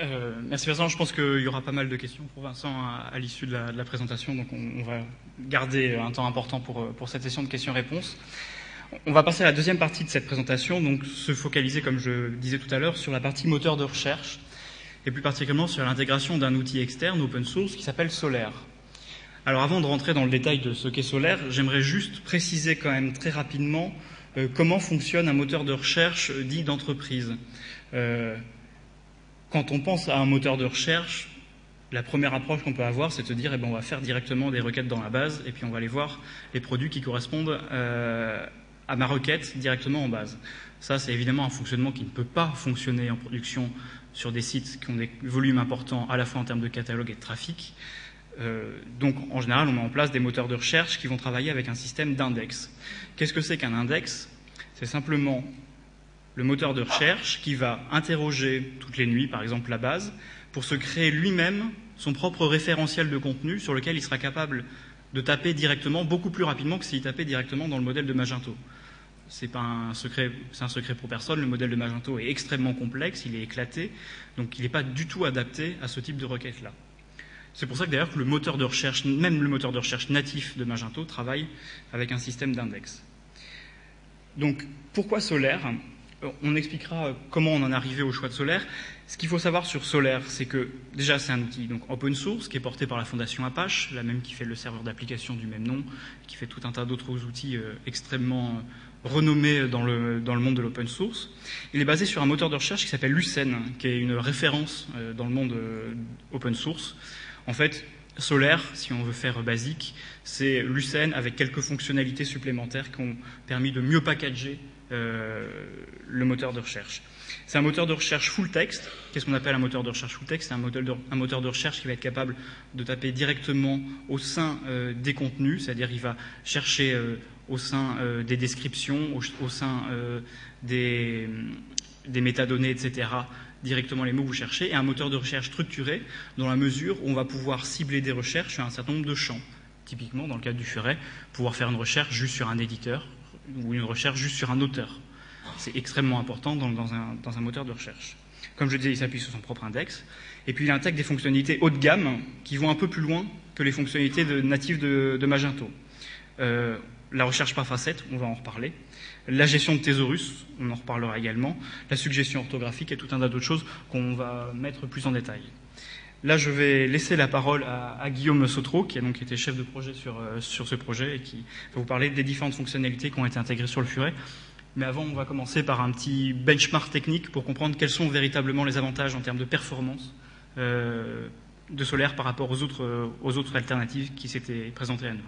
Merci Vincent, je pense qu'il y aura pas mal de questions pour Vincent à l'issue de la présentation, donc on va garder un temps important pour cette session de questions-réponses. On va passer à la deuxième partie de cette présentation, donc se focaliser, comme je disais tout à l'heure, sur la partie moteur de recherche, et plus particulièrement sur l'intégration d'un outil externe open source qui s'appelle Solr. Alors avant de rentrer dans le détail de ce qu'est Solr, j'aimerais juste préciser quand même très rapidement comment fonctionne un moteur de recherche dit d'entreprise. Quand on pense à un moteur de recherche, la première approche qu'on peut avoir, c'est de se dire on va faire directement des requêtes dans la base et puis on va aller voir les produits qui correspondent à ma requête directement en base. Ça, c'est évidemment un fonctionnement qui ne peut pas fonctionner en production sur des sites qui ont des volumes importants à la fois en termes de catalogue et de trafic. Donc, en général, on met en place des moteurs de recherche qui vont travailler avec un système d'index. Qu'est-ce que c'est qu'un index? C'est simplement le moteur de recherche qui va interroger toutes les nuits, par exemple la base, pour se créer lui-même son propre référentiel de contenu sur lequel il sera capable de taper directement, beaucoup plus rapidement que s'il tapait directement dans le modèle de Magento. C'est pas un secret, c'est un secret pour personne. Le modèle de Magento est extrêmement complexe, il est éclaté, donc il n'est pas du tout adapté à ce type de requête-là. C'est pour ça que d'ailleurs que le moteur de recherche, même le moteur de recherche natif de Magento, travaille avec un système d'index. Donc, pourquoi Solr? On expliquera comment on en est arrivé au choix de Solr. Ce qu'il faut savoir sur Solr, c'est que déjà c'est un outil donc open source qui est porté par la fondation Apache, la même qui fait le serveur d'application du même nom, qui fait tout un tas d'autres outils extrêmement renommés dans le monde de l'open source. Il est basé sur un moteur de recherche qui s'appelle Lucene, qui est une référence dans le monde open source. En fait, Solr, si on veut faire basique, c'est Lucene avec quelques fonctionnalités supplémentaires qui ont permis de mieux packager le moteur de recherche. C'est un moteur de recherche full text. Qu'est-ce qu'on appelle un moteur de recherche full text? C'est un moteur de recherche qui va être capable de taper directement au sein des contenus, c'est-à-dire il va chercher au sein des descriptions, au sein des métadonnées, etc., directement les mots que vous cherchez, et un moteur de recherche structuré dans la mesure où on va pouvoir cibler des recherches sur un certain nombre de champs. Typiquement, dans le cadre du Furet, pouvoir faire une recherche juste sur un éditeur ou une recherche juste sur un auteur. C'est extrêmement important dans un moteur de recherche. Comme je disais, il s'appuie sur son propre index. Et puis, il intègre des fonctionnalités haut de gamme qui vont un peu plus loin que les fonctionnalités natives de Magento. La recherche par facette, on va en reparler. La gestion de thésaurus, on en reparlera également. La suggestion orthographique et tout un tas d'autres choses qu'on va mettre plus en détail. Là, je vais laisser la parole à Guillaume Sautreau, qui a donc été chef de projet sur ce projet et qui va vous parler des différentes fonctionnalités qui ont été intégrées sur le Furet. Mais avant, on va commencer par un petit benchmark technique pour comprendre quels sont véritablement les avantages en termes de performance de Solr par rapport aux autres alternatives qui s'étaient présentées à nous.